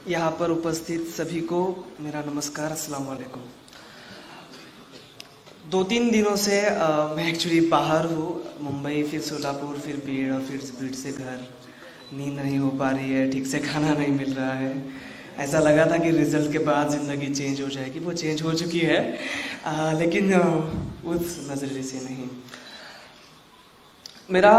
यहाँ पर उपस्थित सभी को मेरा नमस्कार, अस्सलाम वालेकुम। 2-3 दिनों से मैं एक्चुअली बाहर हूँ, मुंबई, फिर सोलापुर, फिर बीड़ और फिर बीड़ से घर। नींद नहीं हो पा रही है, ठीक से खाना नहीं मिल रहा है। ऐसा लगा था कि रिजल्ट के बाद ज़िंदगी चेंज हो जाएगी, वो चेंज हो चुकी है, लेकिन उस नज़रिए से नहीं। मेरा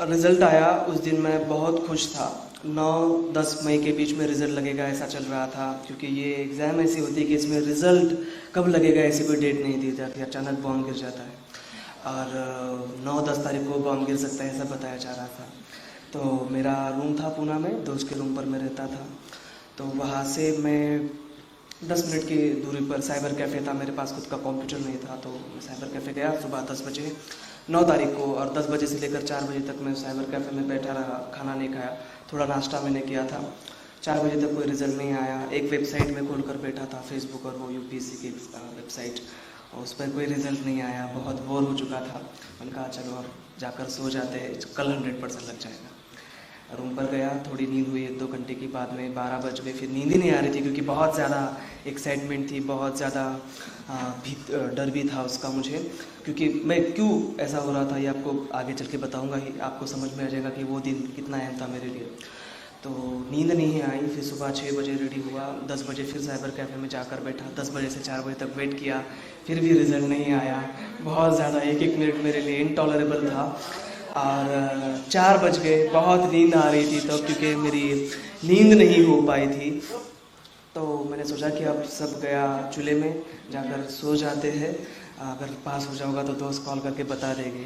रिज़ल्ट आया उस दिन मैं बहुत खुश था। 9-10 मई के बीच में रिज़ल्ट लगेगा ऐसा चल रहा था, क्योंकि ये एग्ज़ाम ऐसी होती है कि इसमें रिज़ल्ट कब लगेगा ऐसी कोई डेट नहीं दी जाती, अचानक बॉम्ब गिर जाता है और 9-10 तारीख को बॉम्ब गिर सकता है ऐसा बताया जा रहा था। तो मेरा रूम था पूना में, दोस्त के रूम पर मैं रहता था। तो वहाँ से मैं 10 मिनट की दूरी पर साइबर कैफ़े था, मेरे पास खुद का कंप्यूटर नहीं था, तो मैं साइबर कैफ़े गया सुबह 10 बजे 9 तारीख को, और 10 बजे से लेकर 4 बजे तक मैं साइबर कैफ़े में बैठा रहा, खाना नहीं खाया, थोड़ा नाश्ता मैंने किया था। 4 बजे तक कोई रिज़ल्ट नहीं आया। एक वेबसाइट में खोल कर बैठा था, फेसबुक और वो यूपीएससी की वेबसाइट, और उस पर कोई रिज़ल्ट नहीं आया। बहुत बोर हो चुका था, मैंने कहा चलो अब जाकर सो जाते हैं, कल 100% लग जाएगा। रूम पर गया, थोड़ी नींद हुई 1-2 घंटे की, बाद में 12 बज गए, फिर नींद ही नहीं आ रही थी क्योंकि बहुत ज़्यादा एक्साइटमेंट थी, बहुत ज़्यादा भी डर भी था उसका मुझे, क्योंकि मैं क्यों ऐसा हो रहा था ये आपको आगे चल के बताऊँगा ही, आपको समझ में आ जाएगा कि वो दिन कितना अहम था मेरे लिए। तो नींद नहीं आई, फिर सुबह 6 बजे रेडी हुआ, 10 बजे फिर साइबर कैफ़े में जाकर बैठा, 10 बजे से 4 बजे तक वेट किया, फिर भी रिज़ल्ट नहीं आया। बहुत ज़्यादा 1-1 मिनट मेरे लिए इनटॉलरेबल था। और 4 बज गए, बहुत नींद आ रही थी तब, क्योंकि मेरी नींद नहीं हो पाई थी। तो मैंने सोचा कि अब सब गया चूल्हे में, जाकर सो जाते हैं, अगर पास हो जाऊंगा तो दोस्त कॉल करके बता देंगे।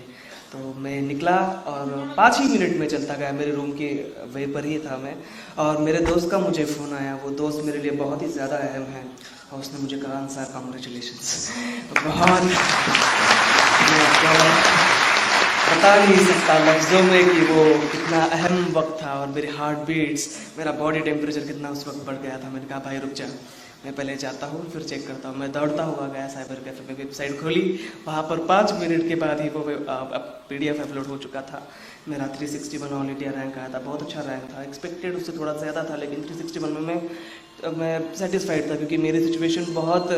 तो मैं निकला और 5 ही मिनट में चलता गया, मेरे रूम के वे पर ही था मैं, और मेरे दोस्त का मुझे फ़ोन आया। वो दोस्त मेरे लिए बहुत ही ज़्यादा अहम है, और उसने मुझे कहा सर कॉन्ग्रेचुलेशंस। बहुत मैं आपको बता नहीं सकता लफ्ज़ों में कि वो कितना अहम वक्त था, और मेरी हार्ट बीट्स, मेरा बॉडी टेम्परेचर कितना उस वक्त बढ़ गया था। मैंने कहा भाई रुक जा, मैं पहले जाता हूँ फिर चेक करता हूँ। मैं दौड़ता हुआ गया साइबर कैफ़े में, वेबसाइट खोली, वहाँ पर 5 मिनट के बाद ही वो PDF अपलोड हो चुका था। मेरा 361 ऑल इंडिया रैंक आया था, बहुत अच्छा रैंक था, एक्सपेक्टेड उससे थोड़ा ज़्यादा था, लेकिन 361 में मैं सेटिस्फाइड था, क्योंकि मेरी सिचुएशन बहुत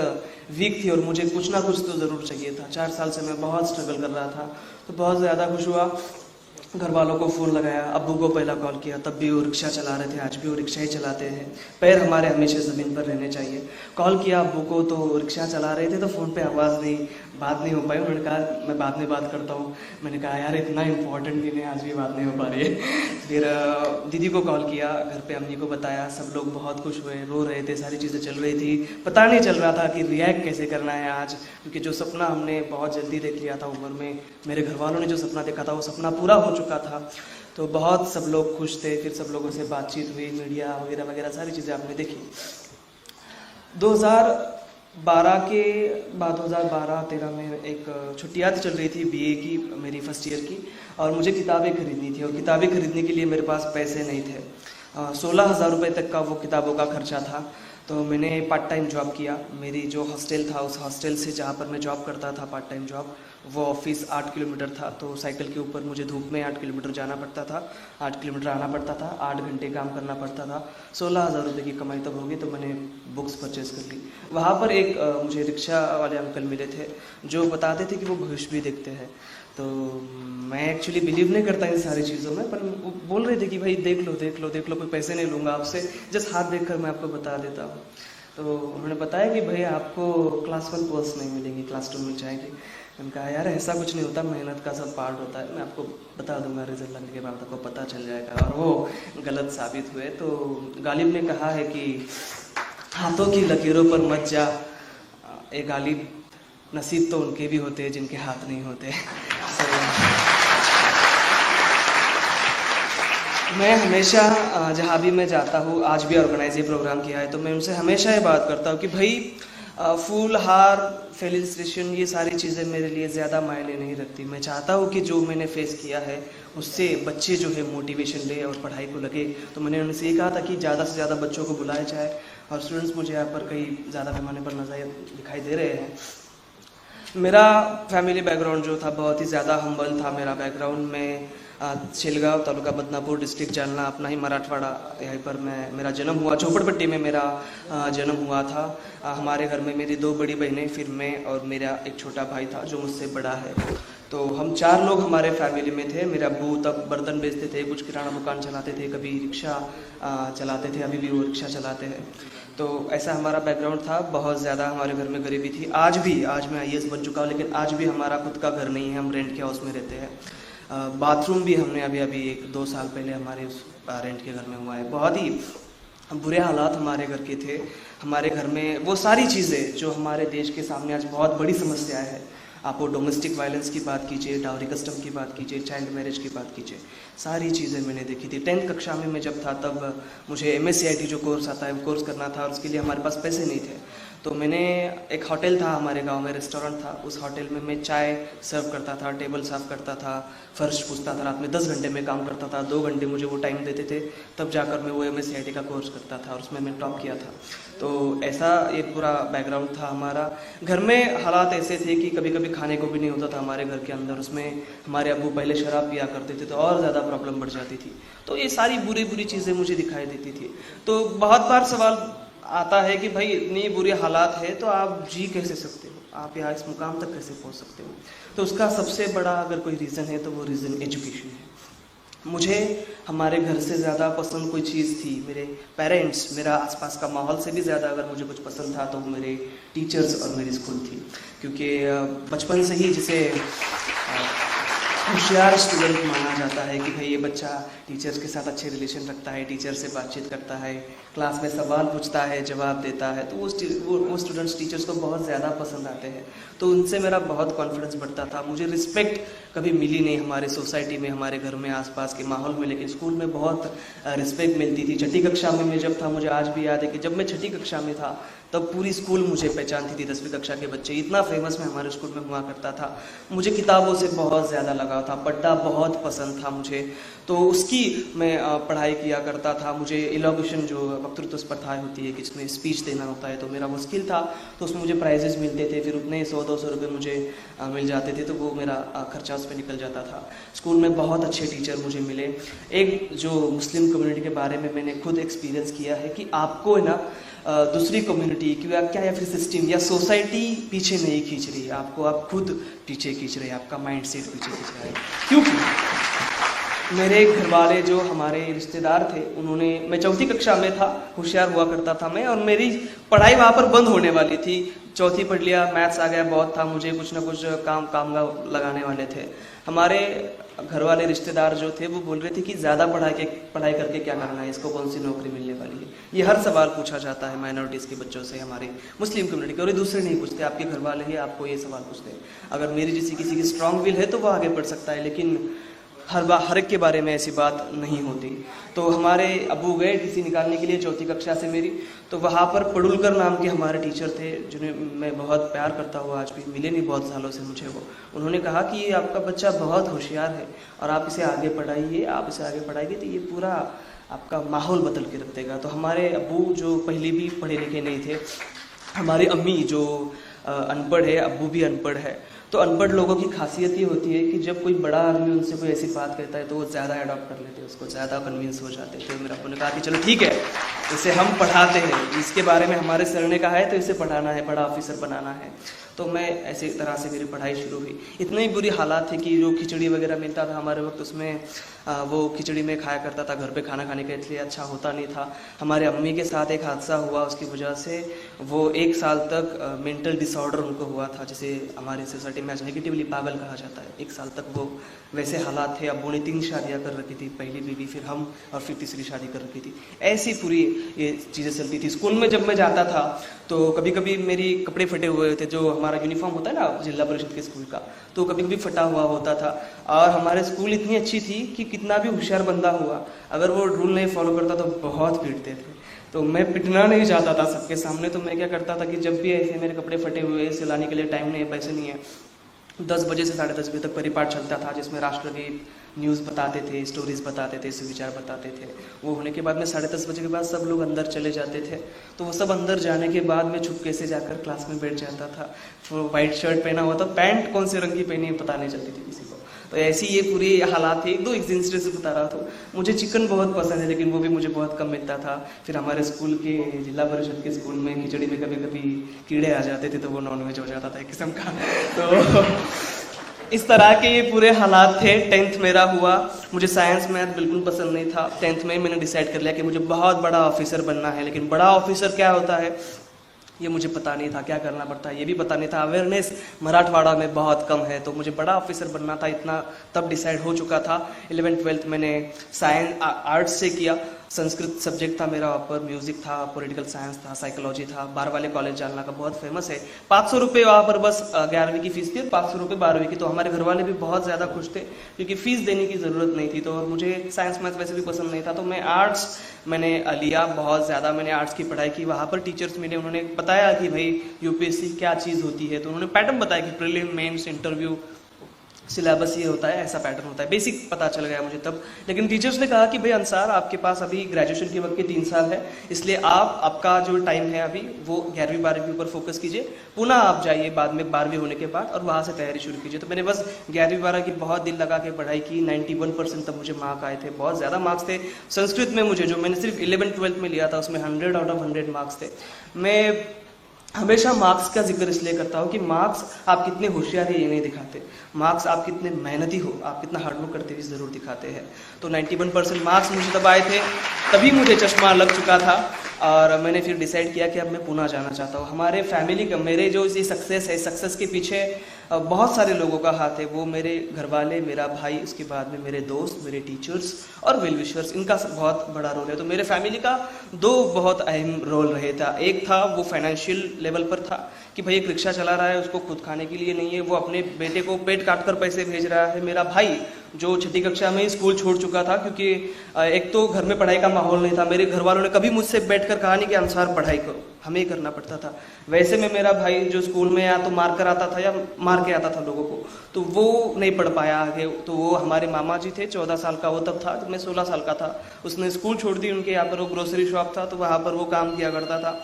वीक थी और मुझे कुछ ना कुछ तो ज़रूर चाहिए था। 4 साल से मैं बहुत स्ट्रगल कर रहा था, तो बहुत ज़्यादा खुश हुआ। घर वालों को फ़ोन लगाया, अब्बू को पहला कॉल किया, तब भी वो रिक्शा चला रहे थे, आज भी वो रिक्शा ही चलाते हैं, पैर हमारे हमेशा ज़मीन पर रहने चाहिए। कॉल किया अब्बू को, तो रिक्शा चला रहे थे, तो फ़ोन पे बात नहीं हो पाई। उन्होंने कहा मैं बाद में बात करता हूँ। मैंने कहा यार इतना इंपॉर्टेंट दिन है, आज भी बात नहीं हो पा रही है। फिर दीदी को कॉल किया, घर पे अम्मी को बताया, सब लोग बहुत खुश हुए, रो रहे थे, सारी चीज़ें चल रही थी, पता नहीं चल रहा था कि रिएक्ट कैसे करना है आज, क्योंकि जो सपना हमने बहुत जल्दी देख लिया था उम्र में, मेरे घर वालों ने जो सपना देखा था वो सपना पूरा हो चुका था। तो बहुत सब लोग खुश थे, फिर सब लोगों से बातचीत हुई, मीडिया वगैरह वगैरह सारी चीज़ें आपने देखी। 2012 के बाद 2012-13 में एक छुट्टियाँ चल रही थी BA की, मेरी फर्स्ट ईयर की, और मुझे किताबें खरीदनी थी, और किताबें खरीदने के लिए मेरे पास पैसे नहीं थे। 16,000 रुपये तक का वो किताबों का खर्चा था। तो मैंने पार्ट टाइम जॉब किया। मेरी जो हॉस्टल था, उस हॉस्टल से जहाँ पर मैं जॉब करता था पार्ट टाइम जॉब, वो ऑफिस 8 किलोमीटर था, तो साइकिल के ऊपर मुझे धूप में 8 किलोमीटर जाना पड़ता था, 8 किलोमीटर आना पड़ता था, 8 घंटे काम करना पड़ता था। 16,000 रुपये की कमाई तब होगी, तो मैंने बुक्स परचेज़ कर ली। वहाँ पर एक मुझे रिक्शा वाले अंकल मिले थे, जो बताते थे कि वो भविष्य भी देखते हैं। तो मैं एक्चुअली बिलीव नहीं करता इन सारी चीज़ों में, पर वो बोल रहे थे कि भाई देख लो देख लो देख लो, कोई पैसे नहीं लूँगा आपसे, जस्ट हाथ देख कर मैं आपको बता देता हूँ। तो उन्होंने बताया कि भाई आपको क्लास 1 पोस्ट नहीं मिलेगी, क्लास 2 मिल जाएगी। मैंने कहा यार ऐसा कुछ नहीं होता, मेहनत का सब पार्ट होता है, मैं आपको बता दूंगा, रिजल्ट लगने के बाद आपको पता चल जाएगा। और वो गलत साबित हुए। तो गालिब ने कहा है कि हाथों की लकीरों पर मत जा, ए गालिब नसीब तो उनके भी होते हैं जिनके हाथ नहीं होते। मैं हमेशा जहाँ भी मैं जाता हूँ, आज भी ऑर्गेनाइज ये प्रोग्राम किया है, तो मैं उनसे हमेशा ये बात करता हूँ कि भाई फूल हार फेलिसिटेशन ये सारी चीज़ें मेरे लिए ज़्यादा मायने नहीं रखती। मैं चाहता हूँ कि जो मैंने फेस किया है उससे बच्चे जो है मोटिवेशन ले और पढ़ाई को लगे। तो मैंने उनसे ये कहा था कि ज़्यादा से ज़्यादा बच्चों को बुलाया जाए, और स्टूडेंट्स मुझे यहाँ पर कई ज़्यादा पैमाने पर नजर दिखाई दे रहे हैं। मेरा फैमिली बैकग्राउंड जो था बहुत ही ज़्यादा हम्बल था। मेरा बैकग्राउंड में छिलगांव तालुका बदनापुर डिस्ट्रिक्ट जालना, अपना ही मराठवाड़ा, यहीं पर मेरा जन्म हुआ। झोपड़पट्टी में मेरा जन्म हुआ था। हमारे घर में मेरी 2 बड़ी बहनें, फिर मैं और मेरा एक छोटा भाई था जो मुझसे बड़ा है। तो हम 4 लोग हमारे फैमिली में थे। मेरे अब्बू तब बर्तन बेचते थे, कुछ किराना दुकान चलाते थे, कभी रिक्शा चलाते थे, अभी भी वो रिक्शा चलाते हैं। तो ऐसा हमारा बैकग्राउंड था। बहुत ज़्यादा हमारे घर में गरीबी थी। आज मैं IAS बन चुका हूँ, लेकिन आज भी हमारा खुद का घर नहीं है, हम रेंट के हाउस में रहते हैं। बाथरूम भी हमने अभी 1-2 साल पहले हमारे उस रेंट के घर में हुआ है। बहुत ही बुरे हालात हमारे घर के थे। हमारे घर में वो सारी चीज़ें जो हमारे देश के सामने आज बहुत बड़ी समस्या है, आप वो डोमेस्टिक वायलेंस की बात कीजिए, डाउरी कस्टम की बात कीजिए, चाइल्ड मैरिज की बात कीजिए, सारी चीज़ें मैंने देखी थी। 10th कक्षा में मैं जब था तब मुझे MSc IT जो कोर्स आता है वो कोर्स करना था, और उसके लिए हमारे पास पैसे नहीं थे। तो मैंने एक होटल था हमारे गांव में, रेस्टोरेंट था, उस होटल में मैं चाय सर्व करता था, टेबल साफ़ करता था, फर्श पूछता था। रात में 10 घंटे में काम करता था, 2 घंटे मुझे वो टाइम देते थे, तब जाकर मैं वो MSc IT का कोर्स करता था, और उसमें मैं टॉप किया था। तो ऐसा एक पूरा बैकग्राउंड था हमारा। घर में हालात ऐसे थे कि कभी कभी खाने को भी नहीं होता था हमारे घर के अंदर। उसमें हमारे अब्बू पहले शराब पिया करते थे, तो और ज़्यादा प्रॉब्लम बढ़ जाती थी। तो ये सारी बुरी चीज़ें मुझे दिखाई देती थी। तो बहुत बार सवाल आता है कि भाई इतनी बुरी हालात है तो आप जी कैसे सकते हो, आप यहाँ इस मुकाम तक कैसे पहुँच सकते हो। तो उसका सबसे बड़ा अगर कोई रीज़न है तो वो रीज़न एजुकेशन है। मुझे हमारे घर से ज़्यादा पसंद कोई चीज़ थी, मेरे पेरेंट्स, मेरा आसपास का माहौल से भी ज़्यादा अगर मुझे कुछ पसंद था तो वो मेरे टीचर्स और मेरी स्कूल थी। क्योंकि बचपन से ही जिसे होशियार स्टूडेंट माना जाता है कि भाई ये बच्चा टीचर्स के साथ अच्छे रिलेशन रखता है, टीचर से बातचीत करता है, क्लास में सवाल पूछता है, जवाब देता है, तो वो स्टूडेंट्स टीचर्स को बहुत ज़्यादा पसंद आते हैं। तो उनसे मेरा बहुत कॉन्फिडेंस बढ़ता था। मुझे रिस्पेक्ट कभी मिली नहीं हमारे सोसाइटी में, हमारे घर में, आसपास के माहौल में, लेकिन स्कूल में बहुत रिस्पेक्ट मिलती थी। 6ठी कक्षा में मैं जब था, मुझे आज भी याद है कि जब मैं 6ठी कक्षा में था तब पूरी स्कूल मुझे पहचानती थी। 10वीं कक्षा के बच्चे, इतना फेमस मैं हमारे स्कूल में हुआ करता था। मुझे किताबों से बहुत ज़्यादा लगाव था, पढ़ना बहुत पसंद था मुझे, तो उसकी मैं पढ़ाई किया करता था। मुझे इलॉक्यूशन जो वक्तृत्व स्पर्धाएँ होती है कि जिसमें स्पीच देना होता है, तो मेरा वो स्किल था, तो उसमें मुझे प्राइजेस मिलते थे। फिर उतने 100-200 रुपये मुझे मिल जाते थे, तो वो मेरा खर्चा उस पर निकल जाता था। स्कूल में बहुत अच्छे टीचर मुझे मिले। एक जो मुस्लिम कम्युनिटी के बारे में मैंने खुद एक्सपीरियंस किया है कि आपको है ना दूसरी कम्युनिटी क्या या फिर सिस्टम या सोसाइटी पीछे नहीं खींच रही है आपको, आप खुद पीछे खींच रहे हैं, आपका माइंड सेट पीछे खींच रहा है। क्योंकि मेरे घर वाले जो हमारे रिश्तेदार थे, उन्होंने, मैं 4ठी कक्षा में था, होशियार हुआ करता था मैं, और मेरी पढ़ाई वहाँ पर बंद होने वाली थी। 4ठी पढ़ लिया, मैथ्स आ गया बहुत था, मुझे कुछ ना कुछ काम लगाने वाले थे। हमारे घर वाले रिश्तेदार जो थे वो बोल रहे थे कि ज़्यादा पढ़ाई करके क्या करना है, इसको कौन सी नौकरी मिलने वाली है। ये हर सवाल पूछा जाता है माइनॉरिटीज़ के बच्चों से, हमारे मुस्लिम कम्युनिटी के, और ये दूसरे नहीं पूछते, आपके घर वाले ही आपको ये सवाल पूछते हैं। अगर मेरी जैसी किसी की स्ट्रांग विल है तो वो आगे बढ़ सकता है, लेकिन हर एक के बारे में ऐसी बात नहीं होती। तो हमारे अब्बू गए TC निकालने के लिए 4ठी कक्षा से मेरी, तो वहाँ पर पडुलकर नाम के हमारे टीचर थे, जिन्हें मैं बहुत प्यार करता हूँ, आज भी मिले नहीं बहुत सालों से मुझे वो। उन्होंने कहा कि ये आपका बच्चा बहुत होशियार है और आप इसे आगे पढ़ाइए, आप इसे आगे पढ़ाएंगे तो ये पूरा आपका माहौल बदल के रख देगा। तो हमारे अब्बू जो पहले भी पढ़े लिखे नहीं थे, हमारी अम्मी जो अनपढ़ है, अब्बू भी अनपढ़ है, तो अनपढ़ लोगों की खासियत ये होती है कि जब कोई बड़ा आदमी उनसे कोई ऐसी बात कहता है तो वो ज़्यादा अडॉप्ट कर लेते हैं, उसको ज़्यादा कन्विंस हो जाते हैं। तो मेरे अब्बू ने कहा कि चलो ठीक है, इसे हम पढ़ाते हैं, इसके बारे में हमारे सर ने कहा है तो इसे पढ़ाना है, बड़ा ऑफिसर बनाना है। तो मैं ऐसे तरह से मेरी पढ़ाई शुरू हुई। इतनी बुरी हालात थी कि जो खिचड़ी वगैरह मिलता था हमारे वक्त, उसमें वो खिचड़ी में खाया करता था, घर पे खाना खाने का इसलिए अच्छा होता नहीं था। हमारे अम्मी के साथ एक हादसा हुआ, उसकी वजह से वो 1 साल तक मेंटल डिसऑर्डर उनको हुआ था, जिसे हमारी सोसाइटी में आज नेगेटिवली पागल कहा जाता है। 1 साल तक वो वैसे हालात थे। अब्बू ने 3 शादियाँ कर रखी थी, पहली बीवी, फिर हम, और फिर तीसरी शादी कर रखी थी। ऐसी पूरी ये चीज़ें चलती थी। स्कूल में जब मैं जाता था तो कभी कभी मेरी कपड़े फटे हुए थे, जो हमारा यूनिफॉर्म होता है ना जिला परिषद के स्कूल का, तो कभी कभी फटा हुआ होता था। और हमारे स्कूल इतनी अच्छी थी कि कितना भी होशियार बंदा हुआ, अगर वो रूल नहीं फॉलो करता तो बहुत पीटते थे। तो मैं पिटना नहीं चाहता था सबके सामने, तो मैं क्या करता था कि जब भी ऐसे मेरे कपड़े फटे हुए, सिलाने के लिए टाइम नहीं है, पैसे नहीं है, 10 बजे से 10:30 बजे तक परिपाठ चलता था, जिसमें राष्ट्रगीत, न्यूज़ बताते थे, स्टोरीज बताते थे, सुविचार बताते थे। वो होने के बाद में 10:30 बजे के बाद सब लोग अंदर चले जाते थे। तो वो सब अंदर जाने के बाद मैं छुपके से जाकर क्लास में बैठ जाता था। वो वाइट शर्ट पहना हुआ था, पैंट कौन से रंग की पहनी पता नहीं चलती थी किसी को। तो ऐसी ये पूरी हालात थी। एक दो इंसिडेंट से बता रहा था। मुझे चिकन बहुत पसंद है, लेकिन वो भी मुझे बहुत कम मिलता था। फिर हमारे स्कूल के जिला परिषद के स्कूल में खिचड़ी में कभी कभी कीड़े आ जाते थे, तो वो नॉनवेज हो जाता था एक किस्म का। तो इस तरह के ये पूरे हालात थे। 10th मेरा हुआ, मुझे साइंस मैथ बिल्कुल पसंद नहीं था। 10th में मैंने डिसाइड कर लिया कि मुझे बहुत बड़ा ऑफिसर बनना है, लेकिन बड़ा ऑफिसर क्या होता है ये मुझे पता नहीं था, क्या करना पड़ता है ये भी पता नहीं था। अवेयरनेस मराठवाड़ा में बहुत कम है, तो मुझे बड़ा ऑफिसर बनना था, इतना तब डिसाइड हो चुका था। 11th-12th मैंने साइंस आर्ट्स से किया। संस्कृत सब्जेक्ट था मेरा, पर म्यूजिक था, पॉलिटिकल साइंस था, साइकोलॉजी था। बाहर वाले कॉलेज जालना का बहुत फेमस है। 500 रुपये वहाँ पर बस 11वीं की फीस थी और 500 रुपये 12वीं की। तो हमारे घर वाले भी बहुत ज़्यादा खुश थे, क्योंकि फीस देने की ज़रूरत नहीं थी। तो मुझे साइंस मैथ वैसे भी पसंद नहीं था, तो मैं आर्ट्स मैंने लिया। बहुत ज़्यादा मैंने आर्ट्स की पढ़ाई की। वहाँ पर टीचर्स मैंने उन्होंने बताया कि भाई यूपीएससी क्या चीज़ होती है, तो उन्होंने पैटर्न बताया कि प्रीलिम, मेंस, इंटरव्यू, सिलेबस ये होता है, ऐसा पैटर्न होता है। बेसिक पता चल गया मुझे तब। लेकिन टीचर्स ने कहा कि भाई अंसार, आपके पास अभी ग्रेजुएशन के वक्त के 3 साल है, इसलिए आपका जो टाइम है अभी वो 11वीं 12वीं ऊपर फोकस कीजिए, पुनः आप जाइए बाद में 12वीं होने के बाद और वहाँ से तैयारी शुरू कीजिए। तो मैंने बस 11वीं 12वीं की बहुत दिल लगा के पढ़ाई की। 91% तब मुझे मार्क आए थे, बहुत ज़्यादा मार्क्स थे। संस्कृत में मुझे, जो मैंने सिर्फ 11th-12th में लिया था, उसमें 100 आउट ऑफ 100 मार्क्स थे। मैं हमेशा मार्क्स का जिक्र इसलिए करता हूँ कि मार्क्स आप कितने होशियार है ये नहीं दिखाते, मार्क्स आप कितने मेहनती हो, आप कितना हार्डवर्क करते हुए ज़रूर दिखाते हैं। तो 91% मार्क्स मुझे तब आए थे, तभी मुझे चश्मा लग चुका था और मैंने फिर डिसाइड किया कि अब मैं पुणे जाना चाहता हूँ। हमारे फैमिली का, मेरे जो ये सक्सेस है, सक्सेस के पीछे बहुत सारे लोगों का हाथ है। वो मेरे घर वाले, मेरा भाई, उसके बाद में मेरे दोस्त, मेरे टीचर्स और वेल विशर्स, इनका बहुत बड़ा रोल है। तो मेरे फैमिली का 2 बहुत अहम रोल रहे था। एक था वो फाइनेंशियल लेवल पर था कि भाई एक रिक्शा चला रहा है, उसको खुद खाने के लिए नहीं है, वो अपने बेटे को पेट काट कर पैसे भेज रहा है। मेरा भाई जो 6ठी कक्षा में ही स्कूल छोड़ चुका था, क्योंकि एक तो घर में पढ़ाई का माहौल नहीं था। मेरे घर वालों ने कभी मुझसे बैठकर कहा नहीं कि अंसार पढ़ाई करो, हमें ही करना पड़ता था। वैसे में मेरा भाई जो स्कूल में या तो मार कर आता था या मार के आता था लोगों को, तो वो नहीं पढ़ पाया आगे। तो वो हमारे मामा जी थे, 14 साल का वो तब था जब मैं 16 साल का था। उसने स्कूल छोड़ दी, उनके यहाँ पर वो ग्रोसरी शॉप था, तो वहाँ पर वो काम किया करता था।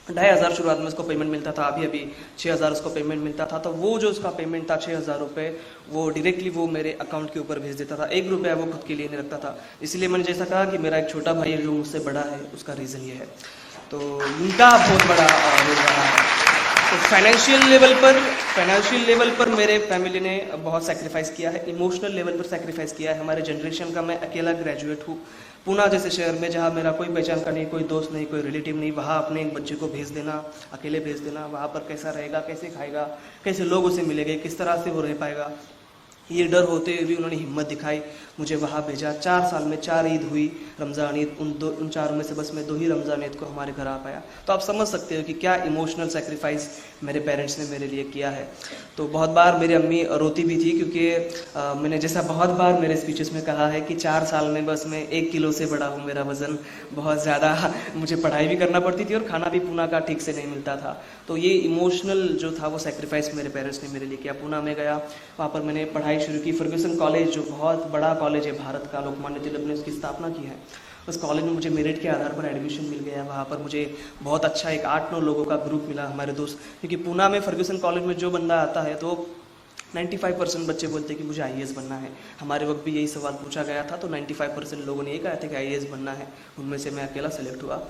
2,500 शुरुआत में उसको पेमेंट मिलता था, अभी 6,000 उसको पेमेंट मिलता था। तो वो जो उसका पेमेंट था 6,000 रुपये, वो डायरेक्टली वो मेरे अकाउंट के ऊपर भेज देता था। 1 रुपया वो खुद के लिए नहीं रखता था। इसलिए मैंने जैसा कहा कि मेरा एक छोटा भाई है जो मुझसे बड़ा है, उसका रीज़न ये है। तो इनका बहुत बड़ा रोल रहा है। तो फाइनेंशियल लेवल पर मेरे फैमिली ने बहुत सेक्रीफाइस किया है, इमोशनल लेवल पर सेक्रीफाइस किया है। हमारे जनरेशन का मैं अकेला ग्रेजुएट हूँ। पुणे जैसे शहर में, जहाँ मेरा कोई पहचान का नहीं, कोई दोस्त नहीं, कोई रिलेटिव नहीं, वहाँ अपने एक बच्चे को भेज देना, अकेले भेज देना, वहाँ पर कैसा रहेगा, कैसे खाएगा, कैसे लोग उसे मिलेंगे, किस तरह से वो रह पाएगा, ये डर होते हुए भी उन्होंने हिम्मत दिखाई, मुझे वहाँ भेजा। 4 साल में 4 ईद हुई, रमज़ान ईद, उन 4 में से बस मैं 2 ही रमज़ान ईद को हमारे घर आ पाया। तो आप समझ सकते हो कि क्या इमोशनल सेक्रीफाइस मेरे पेरेंट्स ने मेरे लिए किया है। तो बहुत बार मेरी अम्मी रोती भी थी, क्योंकि मैंने जैसा बहुत बार मेरे स्पीचेस में कहा है कि 4 साल में बस मैं 1 किलो से बड़ा हूँ। मेरा वज़न बहुत ज़्यादा, मुझे पढ़ाई भी करना पड़ती थी और खाना भी पुणे का ठीक से नहीं मिलता था। तो ये इमोशनल जो था वो सेक्रीफाइस मेरे पेरेंट्स ने मेरे लिए किया। पुणे में गया, वहाँ पर मैंने पढ़ाई शुरू की। फर्ग्यूसन कॉलेज जो बहुत बड़ा कॉलेज है भारत का, लोकमान्य तिलक ने उसकी स्थापना की है। उस कॉलेज में मुझे मेरिट के आधार पर एडमिशन मिल गया। वहाँ पर मुझे बहुत अच्छा एक 8-9 लोगों का ग्रुप मिला, हमारे दोस्त। क्योंकि पुणे में फर्ग्यूसन कॉलेज में जो बंदा आता है तो 95% बच्चे बोलते हैं कि मुझे आईएएस बनना है। हमारे वक्त भी यही सवाल पूछा गया था, तो 95% लोगों ने ये कहा था कि आईएएस बनना है। उनमें से मैं अकेला सेलेक्ट हुआ।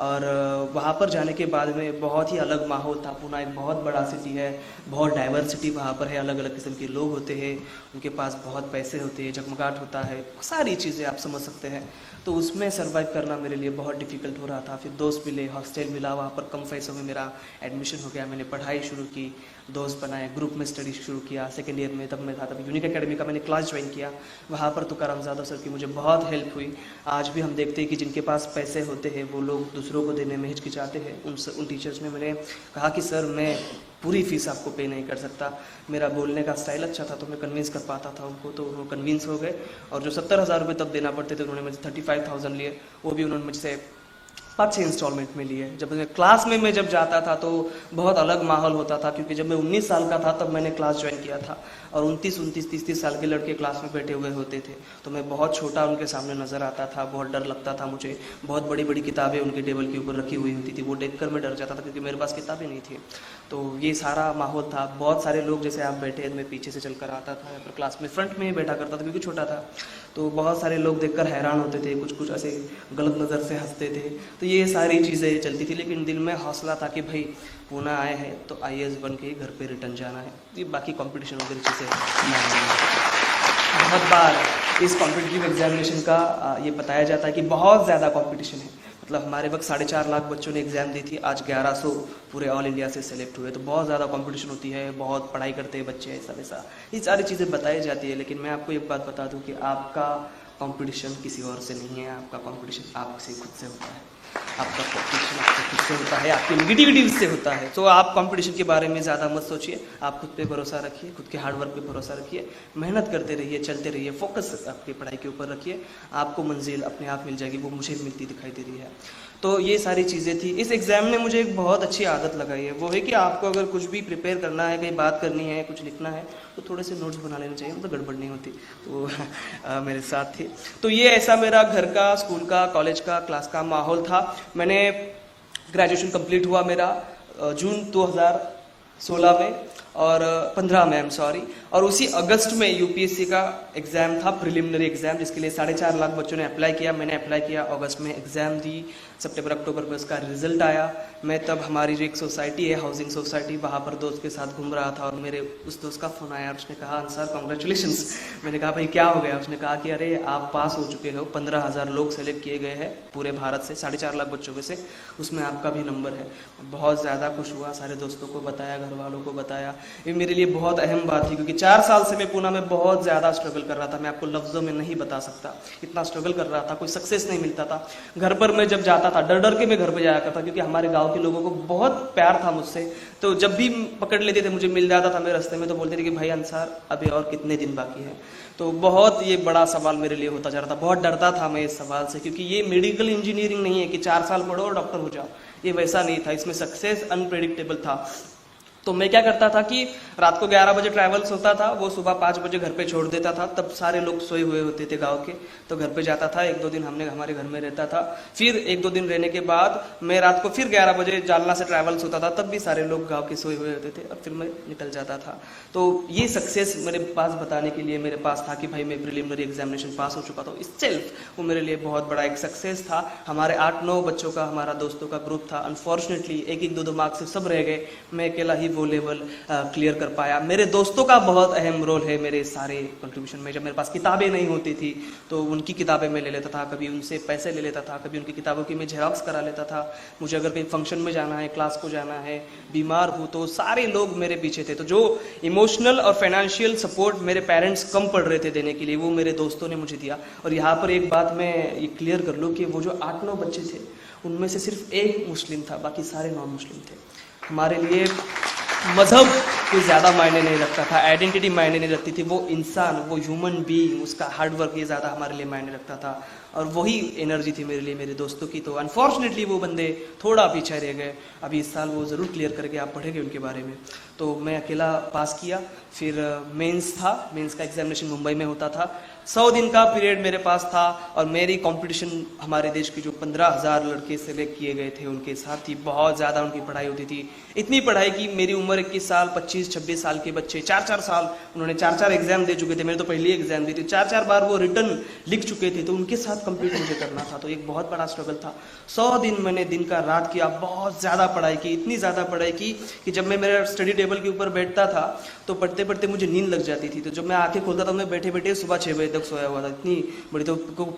और वहाँ पर जाने के बाद में बहुत ही अलग माहौल था। पुणे एक बहुत बड़ा सिटी है, बहुत डाइवर्सिटी वहाँ पर है, अलग अलग किस्म के लोग होते हैं, उनके पास बहुत पैसे होते हैं, जगमगाट होता है, सारी चीज़ें आप समझ सकते हैं। तो उसमें सर्वाइव करना मेरे लिए बहुत डिफ़िकल्ट हो रहा था। फिर दोस्त मिले, हॉस्टल मिला, वहाँ पर कम पैसों में मेरा एडमिशन हो गया। मैंने पढ़ाई शुरू की, दोस्त बनाए, ग्रुप में स्टडी शुरू किया। सेकेंड ईयर में तब मैं था, तब यूनिक एकेडमी का मैंने क्लास ज्वाइन किया। वहाँ पर तुकाराम सर की मुझे बहुत हेल्प हुई। आज भी हम देखते हैं कि जिनके पास पैसे होते हैं वो लोग दूसरों को देने में हिचकिचाते हैं। उन टीचर्स ने मैंने कहा कि सर मैं पूरी फीस आपको पे नहीं कर सकता। मेरा बोलने का स्टाइल अच्छा था तो मैं कन्विंस कर पाता था उनको, तो वो कन्विंस हो गए। और जो 70,000 रुपये तब देना पड़ते थे, उन्होंने मुझे 35,000 लिए। वो भी उन्होंने मुझसे 5-6 इंस्टॉलमेंट में लिए। जब मैं क्लास में मैं जब जाता था तो बहुत अलग माहौल होता था, क्योंकि जब मैं 19 साल का था तब मैंने क्लास ज्वाइन किया था और 29, 30 साल के लड़के क्लास में बैठे हुए होते थे, तो मैं बहुत छोटा उनके सामने नज़र आता था, बहुत डर लगता था मुझे। बहुत बड़ी बड़ी किताबें उनके टेबल के ऊपर रखी हुई होती थी, वो देखकर मैं डर जाता था क्योंकि मेरे पास किताबें नहीं थी। तो ये सारा माहौल था। बहुत सारे लोग जैसे आप बैठे, मैं पीछे से चलकर आता था, या फिर क्लास में फ्रंट में ही बैठा करता था क्योंकि छोटा था, तो बहुत सारे लोग देखकर हैरान होते थे, कुछ कुछ ऐसे गलत नज़र से हंसते थे। तो ये सारी चीज़ें चलती थी, लेकिन दिल में हौसला था कि भाई पूना आए हैं तो IAS बन के घर पे रिटर्न जाना है। ये बाकी कंपटीशन वगैरह चीज़ें बहुत बार इस कॉम्पिटिटिव एग्जामिनेशन का ये बताया जाता है कि बहुत ज़्यादा कंपटीशन है। मतलब हमारे वक्त 4.5 लाख बच्चों ने एग्ज़ाम दी थी, आज 1100 पूरे ऑल इंडिया से सेलेक्ट हुए, तो बहुत ज़्यादा कंपटीशन होती है, बहुत पढ़ाई करते हैं बच्चे, ऐसा वैसा ये सारी चीज़ें बताई जाती है। लेकिन मैं आपको एक बात बता दूं कि आपका कंपटीशन किसी और से नहीं है, आपका कंपटीशन आपसे खुद से होता है। आपका कंपटीशन आपसे खुद से होता है, आपकी निगेटिविटी से होता है। तो आप कंपटीशन के बारे में ज़्यादा मत सोचिए, आप खुद पे भरोसा रखिए, खुद के हार्डवर्क पे भरोसा रखिए, मेहनत करते रहिए, चलते रहिए, फोकस आपकी पढ़ाई के ऊपर रखिए, आपको मंजिल अपने आप मिल जाएगी। वो मुझे मिलती दिखाई दे रही है। तो ये सारी चीज़ें थी। इस एग्ज़ाम ने मुझे एक बहुत अच्छी आदत लगाई है, वो है कि आपको अगर कुछ भी प्रिपेयर करना है, कहीं बात करनी है, कुछ लिखना है, तो थोड़े से नोट्स बना लेने चाहिए, मतलब गड़बड़ नहीं होती। तो मेरे साथ थे। तो ये ऐसा मेरा घर का, स्कूल का, कॉलेज का, क्लास का माहौल था। मैंने ग्रेजुएशन कंप्लीट हुआ मेरा जून 2016 में, और 15 में, सॉरी, और उसी अगस्त में यूपीएससी का एग्ज़ाम था, प्रिलिमिनरी एग्ज़ाम, जिसके लिए 4.5 लाख बच्चों ने अप्लाई किया। मैंने अप्लाई किया, अगस्त में एग्ज़ाम दी, सितंबर अक्टूबर में उसका रिजल्ट आया। मैं तब हमारी जो एक सोसाइटी है, हाउसिंग सोसाइटी, वहाँ पर दोस्त के साथ घूम रहा था और मेरे उस दोस्त का फ़ोन आया, उसने कहा अंसार कॉन्ग्रेचुलेशंस। मैंने कहा भाई क्या हो गया? उसने कहा कि अरे आप पास हो चुके हो, 15,000 लोग सेलेक्ट किए गए हैं पूरे भारत से, 4.5 लाख बच्चों में से, उसमें आपका भी नंबर है। बहुत ज़्यादा खुश हुआ, सारे दोस्तों को बताया, घर वालों को बताया। ये मेरे लिए बहुत अहम बात थी, क्योंकि 4 साल से मैं पूना में बहुत ज़्यादा स्ट्रगल कर रहा था। मैं आपको लफ्ज़ों में नहीं बता सकता, इतना स्ट्रगल कर रहा था, कोई सक्सेस नहीं मिलता था। घर पर मैं जब जाता था, डर डर के मैं घर पर जाया करता, क्योंकि हमारे गांव के लोगों को बहुत प्यार था मुझसे। तो जब भी पकड़ लेते थे, मुझे मिल जाता था मेरे रास्ते में, तो बोलते थे कि भाई अंसार अभी और कितने दिन बाकी है। तो बहुत ये बड़ा सवाल मेरे लिए होता जा रहा था, बहुत डरता था मैं इस सवाल से, क्योंकि ये मेडिकल इंजीनियरिंग नहीं है कि 4 साल पढ़ो और डॉक्टर हो जाओ, ये वैसा नहीं था। इसमें सक्सेस अनप्रेडिक्टेबल था। तो मैं क्या करता था कि रात को 11 बजे ट्रैवल्स होता था, वो सुबह 5 बजे घर पे छोड़ देता था। तब सारे लोग सोए हुए होते थे गांव के, तो घर पे जाता था, 1-2 दिन हमने हमारे घर में रहता था। फिर 1-2 दिन रहने के बाद मैं रात को फिर 11 बजे जालना से ट्रैवल्स होता था, तब भी सारे लोग गाँव के सोए हुए होते थे और फिर मैं निकल जाता था। तो ये सक्सेस मेरे पास बताने के लिए मेरे पास था कि भाई मैं प्रिलिमिनरी एग्जामिनेशन पास हो चुका था। इस सेल्फ वो मेरे लिए बहुत बड़ा एक सक्सेस था। हमारे 8-9 बच्चों का, हमारा दोस्तों का ग्रुप था। अनफॉर्चुनेटली 1-2 मार्क्स से सब रह गए, मैं अकेला ही वो लेवल क्लियर कर पाया। मेरे दोस्तों का बहुत अहम रोल है मेरे सारे कंट्रीब्यूशन में। जब मेरे पास किताबें नहीं होती थी तो उनकी किताबें मैं ले लेता था, कभी उनसे पैसे ले लेता था, कभी उनकी किताबों की मैं जेरॉक्स करा लेता था। मुझे अगर कहीं फंक्शन में जाना है, क्लास को जाना है, बीमार हूँ, तो सारे लोग मेरे पीछे थे। तो जो इमोशनल और फाइनेंशियल सपोर्ट मेरे पेरेंट्स कम पड़ रहे थे देने के लिए, वो मेरे दोस्तों ने मुझे दिया। और यहाँ पर एक बात मैं ये क्लियर कर लूँ कि वो जो 8-9 बच्चे थे, उनमें से सिर्फ एक मुस्लिम था, बाकी सारे नॉन मुस्लिम थे। हमारे लिए मजहब कोई ज़्यादा मायने नहीं रखता था, आइडेंटिटी मायने नहीं रखती थी, वो इंसान, वो ह्यूमन बीइंग, उसका हार्डवर्क ये ज़्यादा हमारे लिए मायने रखता था। और वही एनर्जी थी मेरे लिए मेरे दोस्तों की। तो अनफॉर्चुनेटली वो बंदे थोड़ा पीछे रह गए। अभी इस साल वो ज़रूर क्लियर करके आप पढ़ेंगे उनके बारे में। तो मैं अकेला पास किया। फिर मेंस था, मेंस का एग्जामिनेशन मुंबई में होता था। 100 दिन का पीरियड मेरे पास था और मेरी कंपटीशन हमारे देश की जो 15,000 लड़के सेलेक्ट किए गए थे उनके साथ थी। बहुत ज़्यादा उनकी पढ़ाई होती थी, इतनी पढ़ाई की मेरी उम्र 21 साल, 25-26 साल के बच्चे 4-4 साल उन्होंने 4-4 एग्जाम दे चुके थे। मैंने तो पहली एग्जाम दी थी, 4-4 बार वो रिटर्न लिख चुके थे, तो उनके साथ कंप्लीट मुझे करना था। तो एक बहुत बड़ा स्ट्रगल था। 100 दिन मैंने दिन का रात किया, बहुत ज़्यादा पढ़ाई की, इतनी ज़्यादा पढ़ाई की कि जब मैं मेरे स्टडी टेबल के ऊपर बैठता था तो पढ़ते पढ़ते मुझे नींद लग जाती थी। तो जब मैं आंखें खोलता था, मैं बैठे बैठे सुबह 6 बजे तक सोया हुआ था। इतनी बड़ी, तो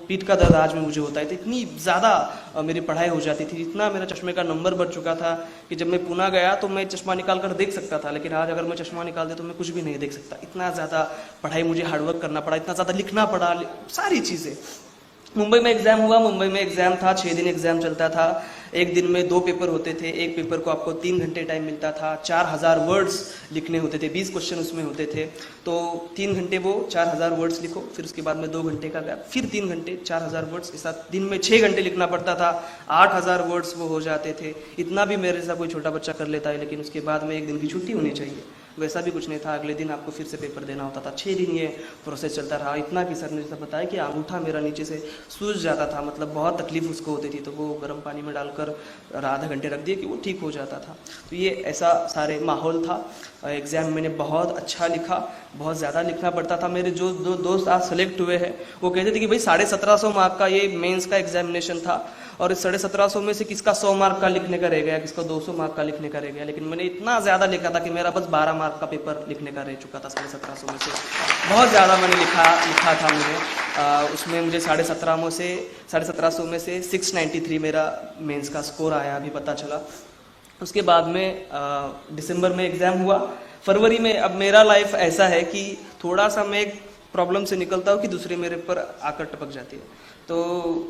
पीठ का दर्द आज में मुझे होता है। तो इतनी ज़्यादा मेरी पढ़ाई हो जाती थी, इतना मेरा चश्मे का नंबर बढ़ चुका था कि जब मैं पूना गया तो मैं चश्मा निकाल कर देख सकता था, लेकिन आज अगर मैं चश्मा निकाल दे तो मैं कुछ भी नहीं देख सकता। इतना ज़्यादा पढ़ाई, मुझे हार्डवर्क करना पड़ा, इतना ज़्यादा लिखना पड़ा, सारी चीज़ें। मुंबई में एग्ज़ाम हुआ, मुंबई में एग्ज़ाम था, 6 दिन एग्ज़ाम चलता था। एक दिन में 2 पेपर होते थे, एक पेपर को आपको 3 घंटे टाइम मिलता था, 4000 वर्ड्स लिखने होते थे, 20 क्वेश्चन उसमें होते थे। तो 3 घंटे वो 4000 वर्ड्स लिखो, फिर उसके बाद में 2 घंटे का गैप, फिर 3 घंटे 4000 वर्ड्स के साथ दिन में 6 घंटे लिखना पड़ता था, 8000 वर्ड्स वो हो जाते थे। इतना भी मेरे साथ कोई छोटा बच्चा कर लेता है, लेकिन उसके बाद में 1 दिन की छुट्टी होनी चाहिए। वैसा भी कुछ नहीं था, अगले दिन आपको फिर से पेपर देना होता था। 6 दिन ये प्रोसेस चलता रहा। इतना कि सर ने जैसा बताया कि अंगूठा मेरा नीचे से सूज जाता था, मतलब बहुत तकलीफ उसको होती थी, तो वो गर्म पानी में डालकर आधा घंटे रख दिए कि वो ठीक हो जाता था। तो ये ऐसा सारे माहौल था। एग्ज़ाम मैंने बहुत अच्छा लिखा, बहुत ज़्यादा लिखना पड़ता था। मेरे जो 2 दोस्त आज सेलेक्ट हुए हैं वो कहते थे कि भाई 1750 मार्क का ये मेंस का एग्जामिनेशन था, और इस 1750 में से किसका 100 मार्क का लिखने का रह गया, किसका 200 मार्क का लिखने का रह गया। लेकिन मैंने इतना ज़्यादा लिखा था कि मेरा बस 12 मार्क का पेपर लिखने का रह चुका था 1750 में से। बहुत ज़्यादा मैंने लिखा था मैंने। उसमें मुझे 1750 में से 693 मेरा मेंस का स्कोर आया, अभी पता चला। उसके बाद में दिसंबर में एग्ज़ाम हुआ। फरवरी में अब मेरा लाइफ ऐसा है कि थोड़ा सा मैं एक प्रॉब्लम से निकलता हूँ कि दूसरे मेरे पर आकर टपक जाती है। तो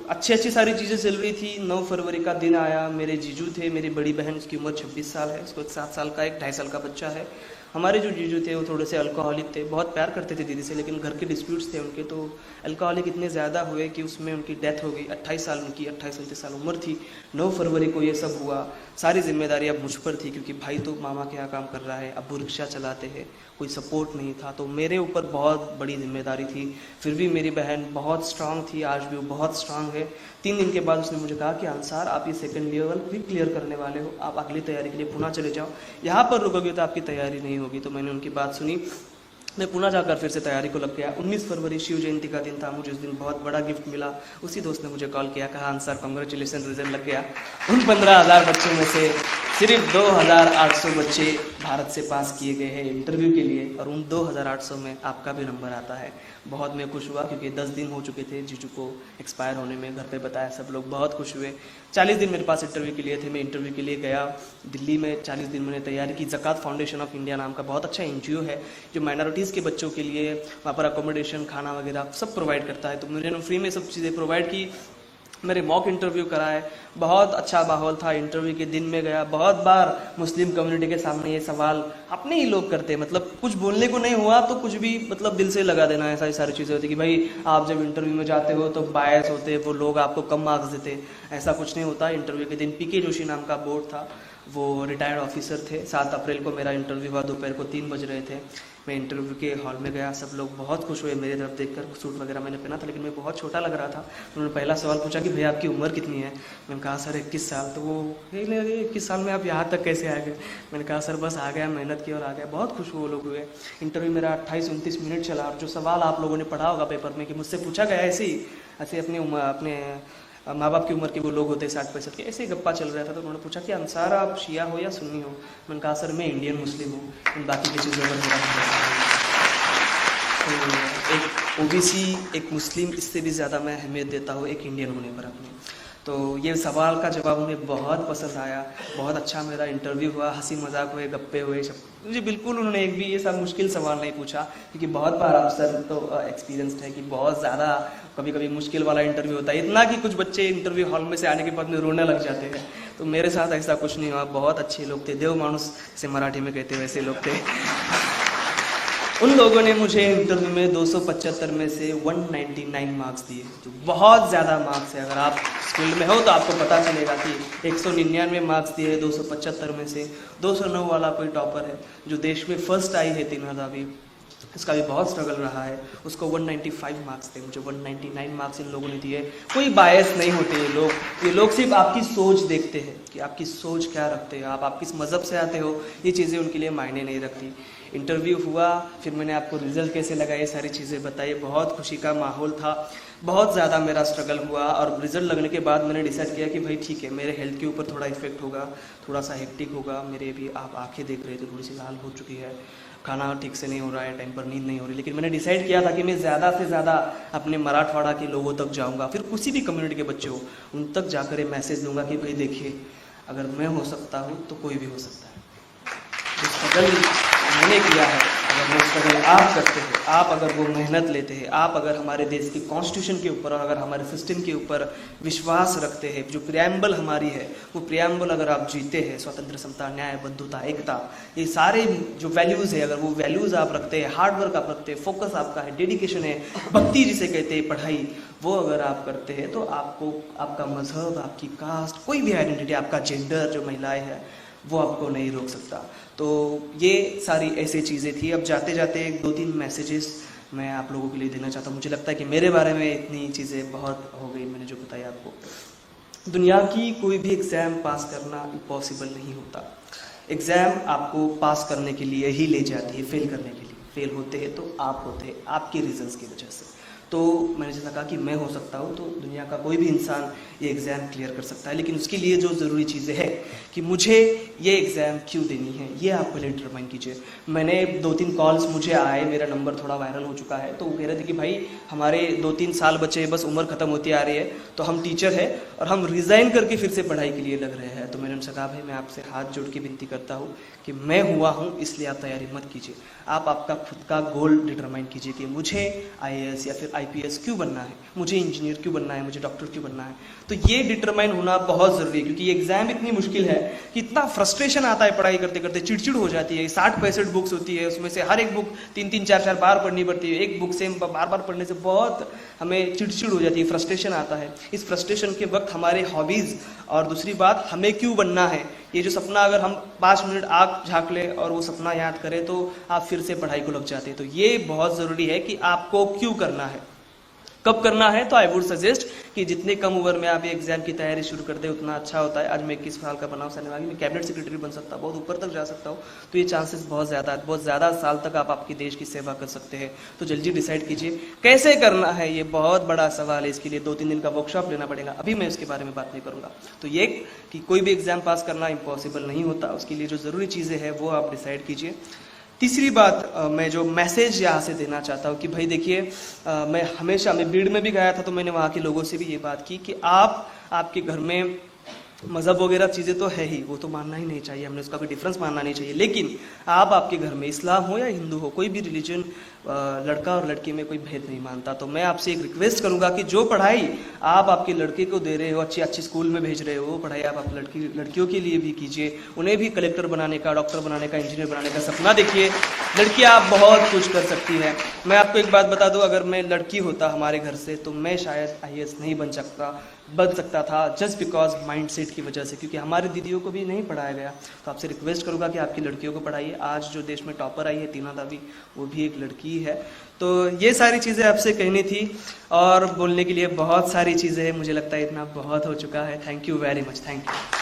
अच्छी सारी चीज़ें चल रही थी। 9 फरवरी का दिन आया, मेरे जीजू थे, मेरी बड़ी बहन, उसकी उम्र 26 साल है, उसको एक 7 साल का, एक 2.5 साल का बच्चा है। हमारे जो जीजू थे वो थोड़े से अल्कोहलिक थे, बहुत प्यार करते थे दीदी से, लेकिन घर के डिस्प्यूट्स थे उनके, तो अल्कोहलिक इतने ज़्यादा हुए कि उसमें उनकी डेथ हो गई। 28 साल उनकी, 28-29 साल उम्र थी। 9 फरवरी को ये सब हुआ। सारी जिम्मेदारी अब मुझ पर थी, क्योंकि भाई तो मामा के यहाँ काम कर रहा है, अब्बू रिक्शा चलाते हैं, कोई सपोर्ट नहीं था, तो मेरे ऊपर बहुत बड़ी जिम्मेदारी थी। फिर भी मेरी बहन बहुत स्ट्रांग थी, आज भी वो बहुत स्ट्रांग है। 3 दिन के बाद उसने मुझे कहा कि अंसार, आप ये सेकंड लेवल भी क्लियर करने वाले हो, आप अगली तैयारी के लिए पुणे चले जाओ, यहाँ पर रुकोगे तो आपकी तैयारी नहीं होगी। तो मैंने उनकी बात सुनी, मैं पुणे जाकर फिर से तैयारी को लग गया। 19 फरवरी शिव जयंती का दिन था, मुझे उस दिन बहुत बड़ा गिफ्ट मिला। उसी दोस्त ने मुझे कॉल किया, कहा अंसार कॉन्ग्रेचुलेसन, रिजल्ट लग गया। उन 15,000 बच्चों में से सिर्फ 2,800 बच्चे भारत से पास किए गए हैं इंटरव्यू के लिए, और उन 2,800 में आपका भी नंबर आता है। बहुत मैं खुश हुआ, क्योंकि 10 दिन हो चुके थे जीजू को एक्सपायर होने में। घर पे बताया, सब लोग बहुत खुश हुए। 40 दिन मेरे पास इंटरव्यू के लिए थे। मैं इंटरव्यू के लिए गया दिल्ली में। 40 दिन मैंने तैयारी की। ज़कात फाउंडेशन ऑफ इंडिया नाम का बहुत अच्छा एनजीओ है, जो माइनॉरिटीज़ के बच्चों के लिए वहाँ पर अकोमोडेशन, खाना वगैरह सब प्रोवाइड करता है। तो मैंने फ्री में सब चीज़ें प्रोवाइड की। मेरे मॉक इंटरव्यू कराए, बहुत अच्छा माहौल था। इंटरव्यू के दिन में गया, बहुत बार मुस्लिम कम्युनिटी के सामने ये सवाल अपने ही लोग करते हैं, मतलब कुछ बोलने को नहीं हुआ तो कुछ भी मतलब दिल से लगा देना, ऐसा ही सारी चीज़ें होती कि भाई आप जब इंटरव्यू में जाते हो तो बायस होते, वो लोग आपको कम मार्क्स देते। ऐसा कुछ नहीं होता। इंटरव्यू के दिन पीके जोशी नाम का बोर्ड था, वो रिटायर्ड ऑफिसर थे। 7 अप्रैल को मेरा इंटरव्यू हुआ, दोपहर को 3 बज रहे थे। मैं इंटरव्यू के हॉल में गया, सब लोग बहुत खुश हुए मेरी तरफ देखकर। सूट वगैरह मैंने पहना था, लेकिन मैं बहुत छोटा लग रहा था। उन्होंने पहला सवाल पूछा कि भैया आपकी उम्र कितनी है। मैंने कहा सर 21 साल। तो वो 21 साल में आप यहाँ तक कैसे आ गए। मैंने कहा सर बस आ गया, मेहनत की और आ गया। बहुत खुश वो लोग हुए। इंटरव्यू मेरा 28-29 मिनट चला, और जो सवाल आप लोगों ने पढ़ा होगा पेपर में कि मुझसे पूछा गया, ऐसे अपने माँ बाप की उम्र के वो लोग होते 60-65 के, ऐसे ही गप्पा चल रहा था। तो उन्होंने पूछा कि अंसार आप शिया हो या सुन्नी हो। मैंने कहा सर मैं इंडियन मुस्लिम हूँ, बाकी की चीज़ों पर मेरा तो एक ओबीसी, एक मुस्लिम, इससे भी ज़्यादा मैं अहमियत देता हूँ एक इंडियन होने पर अपने। तो ये सवाल का जवाब उन्हें बहुत पसंद आया। बहुत अच्छा मेरा इंटरव्यू हुआ, हंसी मजाक हुए, गप्पे हुए सब। मुझे बिल्कुल उन्होंने एक भी ये सब मुश्किल सवाल नहीं पूछा, क्योंकि बहुत बार आप सर तो एक्सपीरियंस्ड है कि बहुत ज़्यादा कभी कभी मुश्किल वाला इंटरव्यू होता है, इतना कि कुछ बच्चे इंटरव्यू हॉल में से आने के बाद में रोने लग जाते हैं। तो मेरे साथ ऐसा कुछ नहीं हुआ, बहुत अच्छे लोग थे। देव मानुस से मराठी में कहते हैं, वैसे लोग थे। उन लोगों ने मुझे इंटरव्यू में 275 में से 199 मार्क्स दिए, जो बहुत ज़्यादा मार्क्स है। अगर आप फील्ड में हो तो आपको पता चलेगा कि 199 मार्क्स दिए 275 में से। 209 वाला कोई टॉपर है जो देश में फर्स्ट आई है 3 हज़ावी, इसका भी बहुत स्ट्रगल रहा है। उसको 195 मार्क्स थे, मुझे 199 मार्क्स इन लोगों ने दिए। कोई बायस नहीं होते ये लोग सिर्फ आपकी सोच देखते हैं कि आपकी सोच क्या रखते हैं, आप किस मज़हब से आते हो, ये चीज़ें उनके लिए मायने नहीं रखती। इंटरव्यू हुआ, फिर मैंने आपको रिजल्ट कैसे लगा ये सारी चीज़ें बताई। बहुत खुशी का माहौल था, बहुत ज़्यादा मेरा स्ट्रगल हुआ। और रिजल्ट लगने के बाद मैंने डिसाइड किया कि भाई ठीक है, मेरे हेल्थ के ऊपर थोड़ा इफेक्ट होगा, थोड़ा सा हेक्टिक होगा। मेरे भी आप आंखें देख रहे थे थोड़ी सी लाल हो चुकी है, खाना ठीक से नहीं हो रहा है, टाइम पर नींद नहीं हो रही। लेकिन मैंने डिसाइड किया था कि मैं ज़्यादा से ज़्यादा अपने मराठवाड़ा के लोगों तक जाऊँगा, फिर किसी भी कम्युनिटी के बच्चे हो उन तक जाकर ये मैसेज दूंगा कि भाई देखिए, अगर मैं हो सकता हूँ तो कोई भी हो सकता है। जो स्ट्रगल मैंने किया है, अगर वो स्ट्रगल आप करते हैं, आप अगर वो मेहनत लेते हैं, आप अगर हमारे देश की कॉन्स्टिट्यूशन के ऊपर और अगर हमारे सिस्टम के ऊपर विश्वास रखते हैं, जो प्रियम्बल हमारी है वो प्रियम्बल अगर आप जीते हैं, स्वतंत्र, समता, न्याय, बंधुता, एकता, ये सारे जो वैल्यूज़ है, अगर वो वैल्यूज़ आप रखते हैं, हार्डवर्क आप रखते हैं, फोकस आपका है, डेडिकेशन है, भक्ति जिसे कहते हैं, पढ़ाई, वो अगर आप करते हैं तो आपको आपका मजहब, आपकी कास्ट, कोई भी आइडेंटिटी, आपका जेंडर, जो महिलाएं हैं, वो आपको नहीं रोक सकता। तो ये सारी ऐसी चीज़ें थी। अब जाते जाते 2-3 मैसेजेस मैं आप लोगों के लिए देना चाहता हूँ। मुझे लगता है कि मेरे बारे में इतनी चीज़ें बहुत हो गई, मैंने जो बताया आपको। दुनिया की कोई भी एग्ज़ाम पास करना इम्पॉसिबल नहीं होता। एग्ज़ाम आपको पास करने के लिए ही ले जाती है, फेल करने के लिए। फेल होते हैं तो आप होते हैं, आपके रीजंस की वजह से। तो मैंने जैसा कहा कि मैं हो सकता हूँ, तो दुनिया का कोई भी इंसान ये एग्ज़ाम क्लियर कर सकता है, लेकिन उसके लिए जो ज़रूरी चीज़ें हैं कि मुझे ये एग्ज़ाम क्यों देनी है, ये आप पहले डिटरमाइन कीजिए। मैंने 2-3 कॉल्स मुझे आए, मेरा नंबर थोड़ा वायरल हो चुका है, तो वो कह रहे थे कि भाई हमारे 2-3 साल बचे, बस उम्र ख़त्म होती आ रही है, तो हम टीचर हैं और हम रिज़ाइन करके फिर से पढ़ाई के लिए लग रहे हैं। तो मैंने उनसे कहा, भाई मैं आपसे हाथ जोड़ के विनती करता हूँ कि मैं हुआ हूँ, इसलिए आप तैयारी मत कीजिए। आप आपका खुद का गोल डिटरमाइन कीजिए कि मुझे IAS या फिर IPS क्यों बनना है, मुझे इंजीनियर क्यों बनना है, मुझे डॉक्टर क्यों बनना है। तो ये डिटरमाइन होना बहुत ज़रूरी है, क्योंकि ये एग्ज़ाम इतनी मुश्किल है कि इतना फ्रस्ट्रेशन आता है पढ़ाई करते करते, चिड़चिड़ हो जाती है। 60-65 बुक्स होती है, उसमें से हर एक बुक 3-3, 4-4 बार पढ़नी पड़ती है। एक बुक सेम बार बार पढ़ने से बहुत हमें चिड़चिड़ हो जाती है, फ्रस्ट्रेशन आता है। इस फ्रस्ट्रेशन के वक्त हमारे हॉबीज़ और दूसरी बात, हमें क्यों बनना है, ये जो सपना अगर हम 5 मिनट आँख झाँक ले और वो सपना याद करें तो आप फिर से पढ़ाई को लग जाते हैं। तो ये बहुत ज़रूरी है कि आपको क्यों करना है, कब करना है। तो आई वुड सजेस्ट कि जितने कम उम्र में आप ये एग्जाम की तैयारी शुरू कर दें उतना अच्छा होता है। आज मैं 21 साल का बना हूँ, शनिवार में कैबिनेट सेक्रेटरी बन सकता हूँ, बहुत ऊपर तक जा सकता हूँ। तो ये चांसेस बहुत ज़्यादा साल तक आप आपकी देश की सेवा कर सकते हैं। तो जल्दी डिसाइड कीजिए कैसे करना है, ये बहुत बड़ा सवाल है। इसके लिए 2-3 दिन का वर्कशॉप लेना पड़ेगा, अभी मैं उसके बारे में बात नहीं करूँगा। तो ये कि कोई भी एग्जाम पास करना इम्पॉसिबल नहीं होता, उसके लिए जो ज़रूरी चीज़ें हैं वो आप डिसाइड कीजिए। तीसरी बात मैं जो मैसेज यहाँ से देना चाहता हूँ कि भाई देखिए, मैं भीड़ में भी गया था, तो मैंने वहाँ के लोगों से भी ये बात की कि आपके घर में मज़हब वगैरह चीज़ें तो है ही, वो तो मानना ही नहीं चाहिए, हमने उसका कोई डिफरेंस मानना नहीं चाहिए। लेकिन आपके घर में इस्लाम हो या हिंदू हो, कोई भी रिलीजन, लड़का और लड़की में कोई भेद नहीं मानता। तो मैं आपसे एक रिक्वेस्ट करूंगा कि जो पढ़ाई आप आपके लड़के को दे रहे हो, अच्छी स्कूल में भेज रहे हो, वो पढ़ाई आप लड़कियों के लिए भी कीजिए। उन्हें भी कलेक्टर बनाने का, डॉक्टर बनाने का, इंजीनियर बनाने का सपना देखिए। लड़कियां आप बहुत कुछ कर सकती हैं। मैं आपको एक बात बता दूं, अगर मैं लड़की होता हमारे घर से तो मैं शायद IAS नहीं बन सकता था, जस्ट बिकॉज माइंडसेट की वजह से, क्योंकि हमारी दीदियों को भी नहीं पढ़ाया गया। तो आपसे रिक्वेस्ट करूंगा कि आपकी लड़कियों को पढ़ाइए। आज जो देश में टॉपर आई है टीना दावी, वो भी एक लड़की है। तो ये सारी चीज़ें आपसे कहनी थी, और बोलने के लिए बहुत सारी चीज़ें हैं। मुझे लगता है इतना बहुत हो चुका है। Thank you very much, thank you.